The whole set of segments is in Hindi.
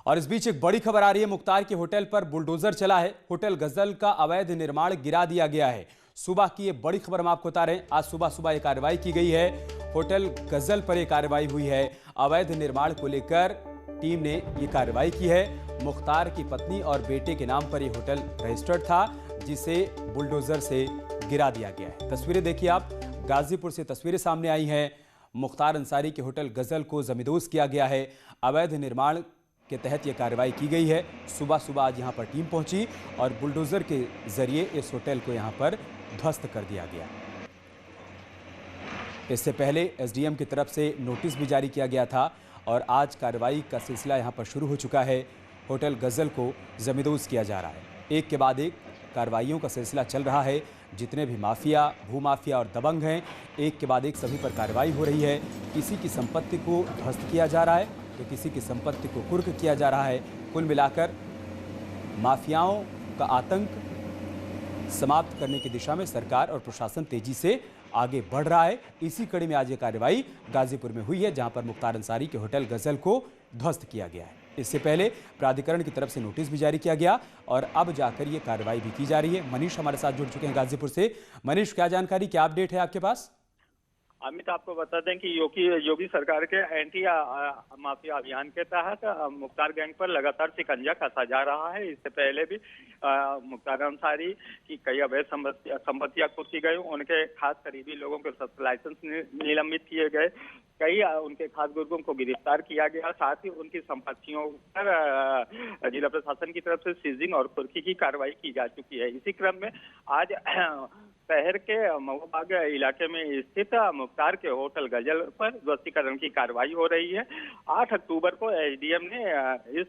और इस बीच एक बड़ी खबर आ रही है। मुख्तार के होटल पर बुलडोजर चला है। होटल गजल का अवैध निर्माण गिरा दिया गया है। सुबह की ये बड़ी खबर हम आपको बता रहे हैं। आज सुबह सुबह ये कार्रवाई की गई है। होटल गजल पर यह कार्रवाई हुई है। अवैध निर्माण को लेकर टीम ने ये कार्रवाई की है। मुख्तार की पत्नी और बेटे के नाम पर यह होटल रजिस्टर्ड था, जिसे बुलडोजर से गिरा दिया गया है। तस्वीरें देखिए आप, गाजीपुर से तस्वीरें सामने आई हैं। मुख्तार अंसारी के होटल गजल को जमींदोज किया गया है। अवैध निर्माण के तहत यह कार्रवाई की गई है। सुबह सुबह आज यहां पर टीम पहुंची और बुलडोजर के जरिए इस होटल को यहां पर ध्वस्त कर दिया गया। इससे पहले एसडीएम की तरफ से नोटिस भी जारी किया गया था और आज कार्रवाई का सिलसिला यहां पर शुरू हो चुका है। होटल गजल को जमींदोज किया जा रहा है। एक के बाद एक कार्रवाइयों का सिलसिला चल रहा है। जितने भी माफिया, भूमाफिया और दबंग हैं, एक के बाद एक सभी पर कार्रवाई हो रही है। किसी की संपत्ति को ध्वस्त किया जा रहा है तो किसी की संपत्ति को कुर्क किया जा रहा है। कुल मिलाकर माफियाओं का आतंक समाप्त करने की दिशा में सरकार और प्रशासन तेजी से आगे बढ़ रहा है। इसी कड़ी में आज ये कार्रवाई गाजीपुर में हुई है, जहां पर मुख्तार अंसारी के होटल गजल को ध्वस्त किया गया है। इससे पहले प्राधिकरण की तरफ से नोटिस भी जारी किया गया और अब जाकर ये कार्रवाई भी की जा रही है। मनीष हमारे साथ जुड़ चुके हैं गाजीपुर से। मनीष, क्या जानकारी, क्या अपडेट है आपके पास? अमित, आपको बता दें कि योगी सरकार के एंटी माफिया अभियान के तहत मुख्तार गैंग पर लगातार शिकंजा कसा जा रहा है। इससे पहले भी मुख्तार अंसारी की कई अवैध संपत्तियां कुर्क की गई। उनके खास करीबी लोगों के लाइसेंस निलंबित किए गए। कई उनके खास गुर्गों को गिरफ्तार किया गया। साथ ही उनकी संपत्तियों पर जिला प्रशासन की तरफ से सीजिंग और कुर्की की कार्रवाई की जा चुकी है। इसी क्रम में आज शहर के मऊबाग इलाके में स्थित मुख्तार के होटल गजल पर ध्वस्तीकरण की कार्रवाई हो रही है। 8 अक्टूबर को एसडीएम ने इस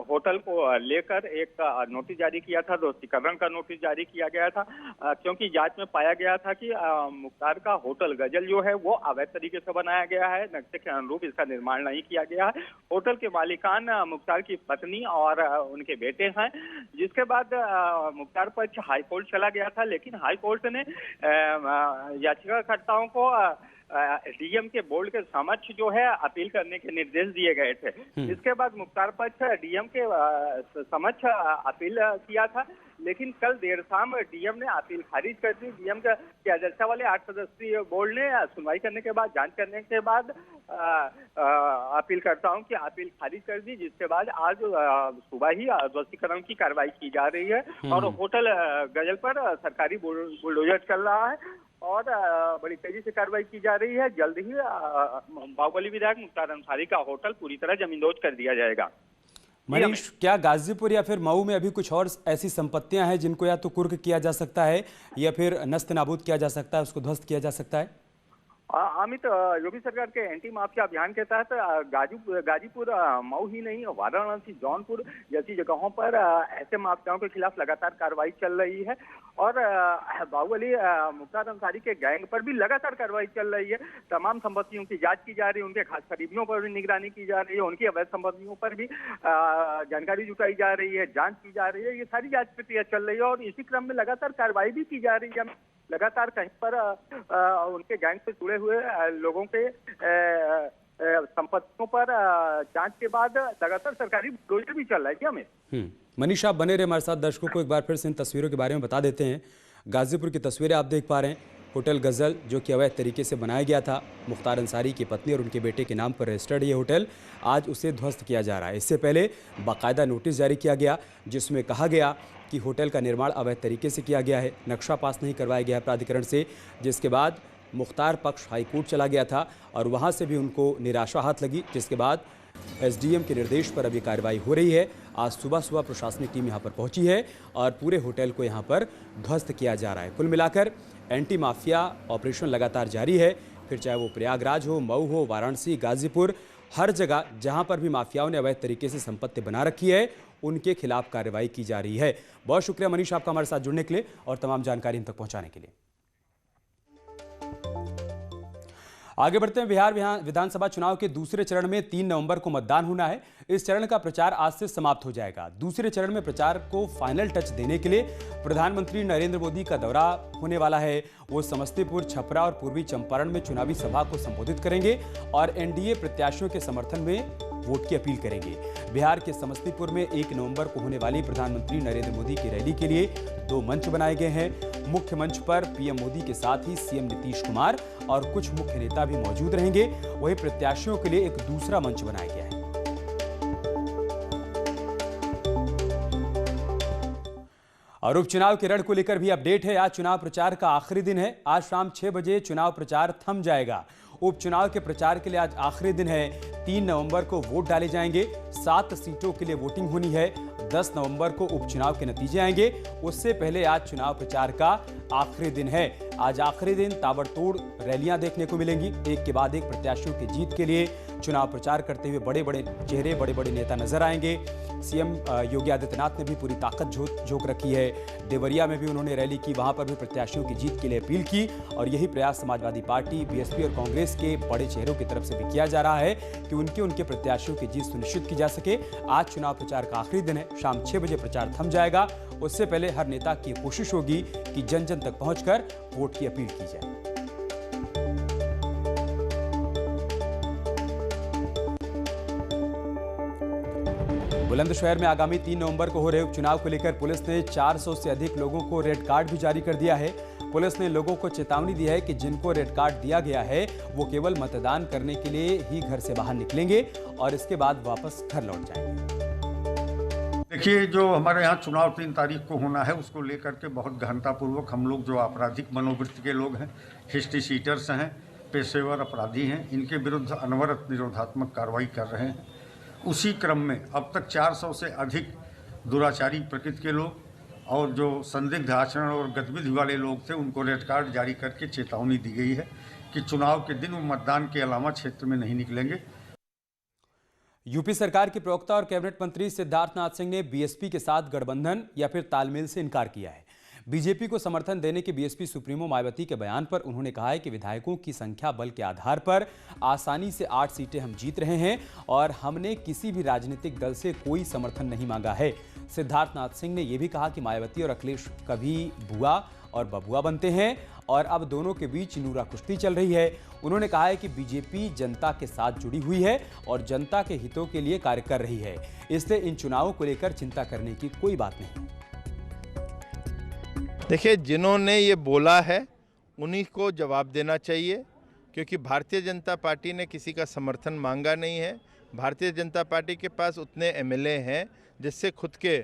होटल को लेकर एक नोटिस जारी किया था, ध्वस्तीकरण का नोटिस जारी किया गया था, क्योंकि जांच में पाया गया था कि मुख्तार का होटल गजल जो है वो अवैध तरीके से बनाया गया है। नक्शे के अनुरूप इसका निर्माण नहीं किया गया है। होटल के मालिकान मुख्तार की पत्नी और उनके बेटे हैं, जिसके बाद मुख्तार पक्ष हाईकोर्ट चला गया था, लेकिन हाईकोर्ट ने याचिकाकर्ताओं को डीएम के बोर्ड के समक्ष जो है अपील करने के निर्देश दिए गए थे। इसके बाद मुख्तार पक्ष डीएम के समक्ष अपील किया था, लेकिन कल देर शाम डीएम ने अपील खारिज कर दी। डीएम के अध्यक्षता वाले 8 सदस्यीय बोर्ड ने सुनवाई करने के बाद, जांच करने के बाद अपीलकर्ताओं की अपील खारिज कर दी, जिसके बाद आज सुबह ही ध्वस्तीकरण की कार्रवाई की जा रही है और होटल गजल पर सरकारी बुलडोजर चल रहा है और बड़ी तेजी से कार्रवाई की जा रही है। जल्द ही बाहुबली विधायक मुख्तार अंसारी का होटल पूरी तरह जमींदोज कर दिया जाएगा। मनीष, क्या गाजीपुर या फिर मऊ में अभी कुछ और ऐसी संपत्तियां हैं जिनको या तो कुर्क किया जा सकता है या फिर नस्त नाबूद किया जा सकता है, उसको ध्वस्त किया जा सकता है? अमित, योगी सरकार के एंटी माफिया अभियान के तहत गाजीपुर, मऊ ही नहीं, वाराणसी, जौनपुर जैसी जगहों पर ऐसे माफियाओं के खिलाफ लगातार कार्रवाई चल रही है और बाहुबली मुख्तार अंसारी के गैंग पर भी लगातार कार्रवाई चल रही है। तमाम संपत्तियों की जांच की जा रही है, उनके खास करीबियों पर भी निगरानी की जा रही है, उनकी अवैध संपत्तियों पर भी जानकारी जुटाई जा रही है, जाँच की जा रही है। ये सारी जाँच प्रक्रिया चल रही है और इसी क्रम में लगातार कार्रवाई भी की जा रही है। लगातार कहीं पर उनके गैंग से जुड़े हुए लोगों के संपत्तियों पर जांच के बाद लगातार सरकारी बुलडोजर भी चल रहा है। क्या हमें मनीष, आप बने रहे हमारे साथ। दर्शकों को एक बार फिर से इन तस्वीरों के बारे में बता देते हैं। गाजीपुर की तस्वीरें आप देख पा रहे हैं। होटल गजल जो कि अवैध तरीके से बनाया गया था, मुख्तार अंसारी की पत्नी और उनके बेटे के नाम पर रजिस्टर्ड ये होटल, आज उसे ध्वस्त किया जा रहा है। इससे पहले बाकायदा नोटिस जारी किया गया जिसमें कहा गया कि होटल का निर्माण अवैध तरीके से किया गया है, नक्शा पास नहीं करवाया गया है प्राधिकरण से, जिसके बाद मुख्तार पक्ष हाईकोर्ट चला गया था और वहां से भी उनको निराशा हाथ लगी, जिसके बाद एसडीएम के निर्देश पर अभी कार्रवाई हो रही है। आज सुबह सुबह प्रशासनिक टीम यहां पर पहुंची है और पूरे होटल को यहां पर ध्वस्त किया जा रहा है। कुल मिलाकर एंटी माफिया ऑपरेशन लगातार जारी है, फिर चाहे वो प्रयागराज हो, मऊ हो, वाराणसी, गाजीपुर, हर जगह जहां पर भी माफियाओं ने अवैध तरीके से संपत्ति बना रखी है उनके खिलाफ कार्रवाई की जा रही है। बहुत शुक्रिया मनीष आपका हमारे साथ जुड़ने के लिए और तमाम जानकारी हम तक पहुंचाने के लिए। आगे बढ़ते हैं। बिहार विधानसभा चुनाव के दूसरे चरण में 3 नवंबर को मतदान होना है। इस चरण का प्रचार आज से समाप्त हो जाएगा। दूसरे चरण में प्रचार को फाइनल टच देने के लिए प्रधानमंत्री नरेंद्र मोदी का दौरा होने वाला है। वो समस्तीपुर, छपरा और पूर्वी चंपारण में चुनावी सभा को संबोधित करेंगे और एनडीए प्रत्याशियों के समर्थन में वोट की अपील करेंगे। बिहार के समस्तीपुर में 1 नवंबर को होने वाली प्रधानमंत्री नरेंद्र मोदी की रैली के लिए 2 मंच बनाए गए हैं। मुख्य मंच पर पीएम मोदी के साथ ही सीएम नीतीश कुमार और कुछ मुख्य नेता भी मौजूद रहेंगे। वहीं प्रत्याशियों के लिए एक दूसरा मंच बनाया गया है। और उपचुनाव के रण को लेकर भी अपडेट है। आज चुनाव प्रचार का आखिरी दिन है। आज शाम 6 बजे चुनाव प्रचार थम जाएगा। उपचुनाव के प्रचार के लिए आज आखिरी दिन है। 3 नवंबर को वोट डाले जाएंगे। 7 सीटों के लिए वोटिंग होनी है। 10 नवंबर को उपचुनाव के नतीजे आएंगे। उससे पहले आज चुनाव प्रचार का आखिरी दिन है। आज आखिरी दिन ताबड़तोड़ रैलियां देखने को मिलेंगी। एक के बाद एक प्रत्याशियों की जीत के लिए चुनाव प्रचार करते हुए बड़े बड़े चेहरे, बड़े बड़े नेता नजर आएंगे। सीएम योगी आदित्यनाथ ने भी पूरी ताकत झोंक रखी है। देवरिया में भी उन्होंने रैली की, वहां पर भी प्रत्याशियों की जीत के लिए अपील की। और यही प्रयास समाजवादी पार्टी, बीएसपी और कांग्रेस के बड़े चेहरों की तरफ से भी किया जा रहा है कि उनके प्रत्याशियों की जीत सुनिश्चित की जा सके। आज चुनाव प्रचार का आखिरी दिन है। शाम 6 बजे प्रचार थम जाएगा। उससे पहले हर नेता की कोशिश होगी कि जन जन तक पहुंचकर वोट की अपील की जाए। बुलंदशहर में आगामी 3 नवंबर को हो रहे उपचुनाव को लेकर पुलिस ने 400 से अधिक लोगों को रेड कार्ड भी जारी कर दिया है। पुलिस ने लोगों को चेतावनी दी है कि जिनको रेड कार्ड दिया गया है वो केवल मतदान करने के लिए ही घर से बाहर निकलेंगे और इसके बाद वापस घर लौट जाएंगे। देखिए, जो हमारे यहाँ चुनाव 3 तारीख को होना है उसको लेकर के बहुत गहनतापूर्वक हम लोग जो आपराधिक मनोवृत्ति के लोग हैं, हिस्ट्री शीटर्स हैं, पेशेवर अपराधी हैं, इनके विरुद्ध अनवरत निरोधात्मक कार्रवाई कर रहे हैं। उसी क्रम में अब तक 400 से अधिक दुराचारी प्रकृति के लोग और जो संदिग्ध आचरण और गतिविधि वाले लोग थे उनको रेड कार्ड जारी करके चेतावनी दी गई है कि चुनाव के दिन वो मतदान के अलावा क्षेत्र में नहीं निकलेंगे। यूपी सरकार के प्रवक्ता और कैबिनेट मंत्री सिद्धार्थनाथ सिंह ने बीएसपी के साथ गठबंधन या फिर तालमेल से इनकार किया है। बीजेपी को समर्थन देने के बीएसपी सुप्रीमो मायावती के बयान पर उन्होंने कहा है कि विधायकों की संख्या बल के आधार पर आसानी से 8 सीटें हम जीत रहे हैं और हमने किसी भी राजनीतिक दल से कोई समर्थन नहीं मांगा है। सिद्धार्थनाथ सिंह ने यह भी कहा कि मायावती और अखिलेश कभी बुआ और बबुआ बनते हैं और अब दोनों के बीच नूरा कुश्ती चल रही है। उन्होंने कहा है कि बीजेपी जनता के साथ जुड़ी हुई है और जनता के हितों के लिए कार्य कर रही है, इसलिए इन चुनावों को लेकर चिंता करने की कोई बात नहीं। देखिए, जिन्होंने ये बोला है उन्हीं को जवाब देना चाहिए, क्योंकि भारतीय जनता पार्टी ने किसी का समर्थन मांगा नहीं है। भारतीय जनता पार्टी के पास उतने एमएलए हैं जिससे खुद के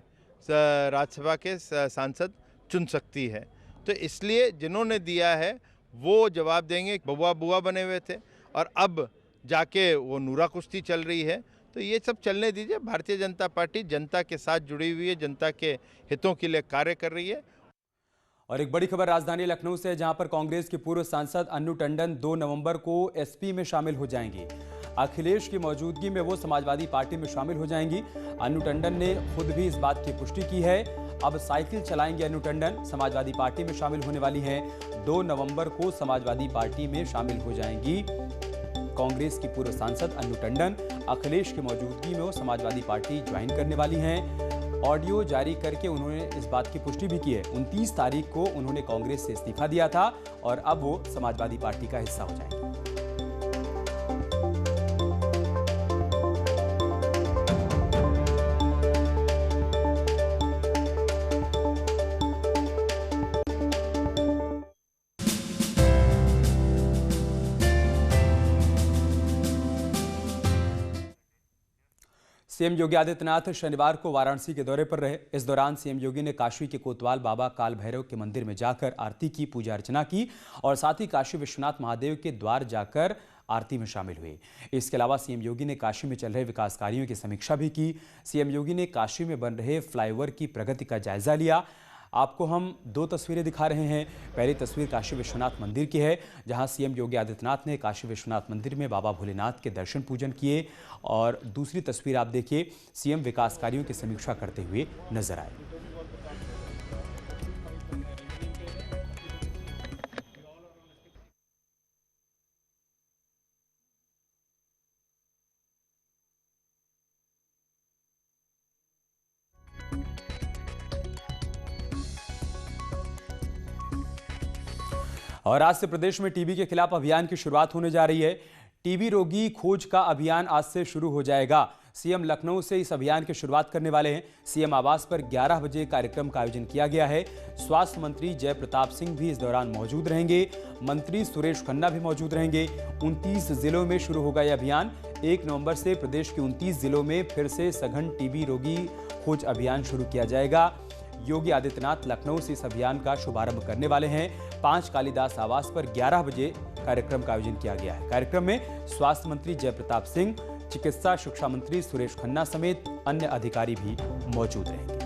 राज्यसभा के सांसद चुन सकती है। तो इसलिए जिन्होंने दिया है वो जवाब देंगे। बबुआ बुआ बने हुए थे और अब जाके वो नूरा कुश्ती चल रही है, तो ये सब चलने दीजिए। भारतीय जनता पार्टी जनता के साथ जुड़ी हुई है, जनता के हितों के लिए कार्य कर रही है। और एक बड़ी खबर राजधानी लखनऊ से है, जहां पर कांग्रेस की पूर्व सांसद अन्नू टंडन 2 नवंबर को एसपी में शामिल हो जाएंगी। अखिलेश की मौजूदगी में वो समाजवादी पार्टी में शामिल हो जाएंगी। अन्नू टंडन ने खुद भी इस बात की पुष्टि की है। अब साइकिल चलाएंगे अन्नू टंडन, समाजवादी पार्टी में शामिल होने वाली हैं। 2 नवंबर को समाजवादी पार्टी में शामिल हो जाएंगी कांग्रेस की पूर्व सांसद अन्नू टंडन। अखिलेश की मौजूदगी में वो समाजवादी पार्टी ज्वाइन करने वाली हैं। ऑडियो जारी करके उन्होंने इस बात की पुष्टि भी की है। 29 तारीख को उन्होंने कांग्रेस से इस्तीफा दिया था और अब वो समाजवादी पार्टी का हिस्सा हो जाएंगे। सीएम योगी आदित्यनाथ शनिवार को वाराणसी के दौरे पर रहे। इस दौरान सीएम योगी ने काशी के कोतवाल बाबा काल भैरव के मंदिर में जाकर आरती की, पूजा अर्चना की और साथ ही काशी विश्वनाथ महादेव के द्वार जाकर आरती में शामिल हुए। इसके अलावा सीएम योगी ने काशी में चल रहे विकास कार्यों की समीक्षा भी की। सीएम योगी ने काशी में बन रहे फ्लाईओवर की प्रगति का जायजा लिया। आपको हम 2 तस्वीरें दिखा रहे हैं। पहली तस्वीर काशी विश्वनाथ मंदिर की है, जहां सीएम योगी आदित्यनाथ ने काशी विश्वनाथ मंदिर में बाबा भोलेनाथ के दर्शन पूजन किए और दूसरी तस्वीर आप देखिए, सीएम विकास कार्यों की समीक्षा करते हुए नजर आए। और आज से प्रदेश में टीबी के खिलाफ अभियान की शुरुआत होने जा रही है। टीबी रोगी खोज का अभियान आज से शुरू हो जाएगा। सीएम लखनऊ से इस अभियान की शुरुआत करने वाले हैं। सीएम आवास पर 11 बजे कार्यक्रम का आयोजन किया गया है। स्वास्थ्य मंत्री जय प्रताप सिंह भी इस दौरान मौजूद रहेंगे। मंत्री सुरेश खन्ना भी मौजूद रहेंगे। 29 जिलों में शुरू होगा यह अभियान। 1 नवंबर से प्रदेश के 29 जिलों में फिर से सघन टीबी रोगी खोज अभियान शुरू किया जाएगा। योगी आदित्यनाथ लखनऊ से इस अभियान का शुभारंभ करने वाले हैं। 5 कालिदास आवास पर 11 बजे कार्यक्रम का आयोजन किया गया है। कार्यक्रम में स्वास्थ्य मंत्री जय प्रताप सिंह, चिकित्सा शिक्षा मंत्री सुरेश खन्ना समेत अन्य अधिकारी भी मौजूद रहेंगे।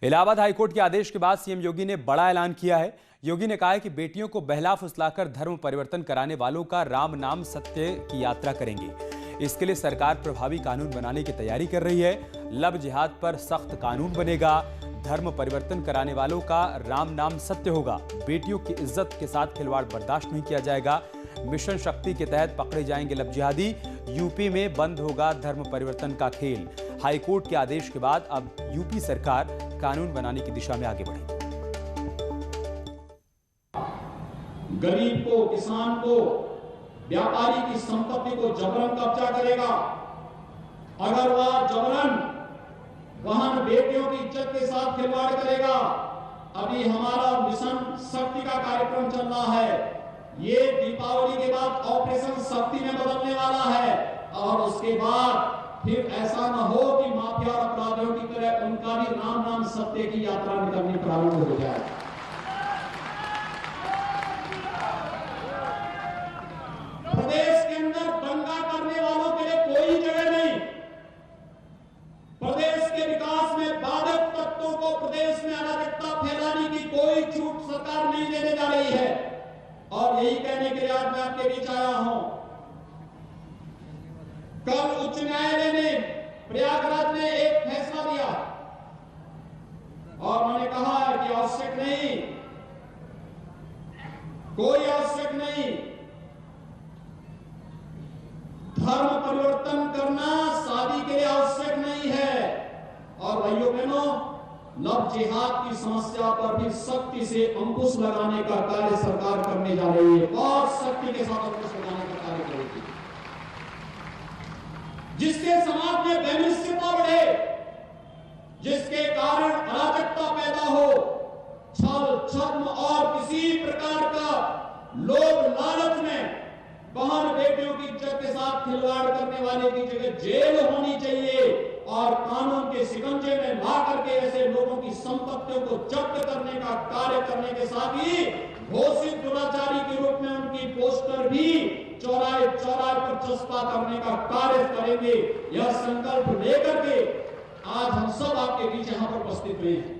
इलाहाबाद हाईकोर्ट के आदेश के बाद सीएम योगी ने बड़ा ऐलान किया है। योगी ने कहा है कि बेटियों को बहला फुसलाकर धर्म परिवर्तन कराने वालों का राम नाम सत्य की यात्रा करेंगे। इसके लिए सरकार प्रभावी कानून बनाने की तैयारी कर रही है। लव जिहाद पर सख्त कानून बनेगा। धर्म परिवर्तन कराने वालों का राम नाम सत्य होगा। बेटियों की इज्जत के साथ खिलवाड़ बर्दाश्त नहीं किया जाएगा। मिशन शक्ति के तहत पकड़े जाएंगे लव जिहादी। यूपी में बंद होगा धर्म परिवर्तन का खेल। हाईकोर्ट के आदेश के बाद अब यूपी सरकार कानून बनाने की दिशा में आगे बढ़ेगी। गरीब को, किसान को, व्यापारी की संपत्ति को जबरन कब्जा करेगा। अगर वह जबरन वहन बेटियों की इज्जत के साथ खिलवाड़ करेगा। अभी हमारा मिशन शक्ति का कार्यक्रम चल रहा है। ये दीपावली के बाद ऑपरेशन शक्ति में बदलने वाला है और उसके बाद फिर ऐसा न हो कि माफिया और अपराधियों की तरह उनका भी राम नाम सत्य की यात्रा निकलनी प्रारंभ हो जाए। प्रदेश के अंदर दंगा करने वालों के लिए कोई जगह नहीं। प्रदेश के विकास में बाधक तत्वों को प्रदेश में अराजकता फैलाने की कोई छूट सरकार नहीं देने जा रही है। और यही कहने के लिए आज मैं आपके बीच आया हूं। कल उच्च न्यायालय ने प्रयागराज में एक फैसला दिया और उन्होंने कहा है कि आवश्यक नहीं, कोई आवश्यक नहीं, धर्म परिवर्तन करना शादी के लिए आवश्यक नहीं है। और भाइयों बहनों, लव जिहाद की समस्या पर भी सख्ती से अंकुश लगाने का कार्य सरकार करने जा रही है। और सख्ती के साथ अंकुश लगाने का कार्य करेगी, जिसके समाज में वैमनस्यता बढ़े, जिसके कारण अराजकता पैदा हो, छल छद्म और किसी प्रकार का लोभ लालच में बहन बेटियों की इज्जत के साथ खिलवाड़ करने वाले की जगह जेल होनी चाहिए और कानून के शिकंजे में ला करके ऐसे लोगों की संपत्तियों को जब्त करने का कार्य करने के साथ ही घोषित दुराचारी के रूप में उनकी पोस्टर भी चौराहे चौराहे पर चस्पा करने का कार्य करेंगे। यह संकल्प लेकर के आज हम सब आपके बीच यहां पर उपस्थित हुए हैं।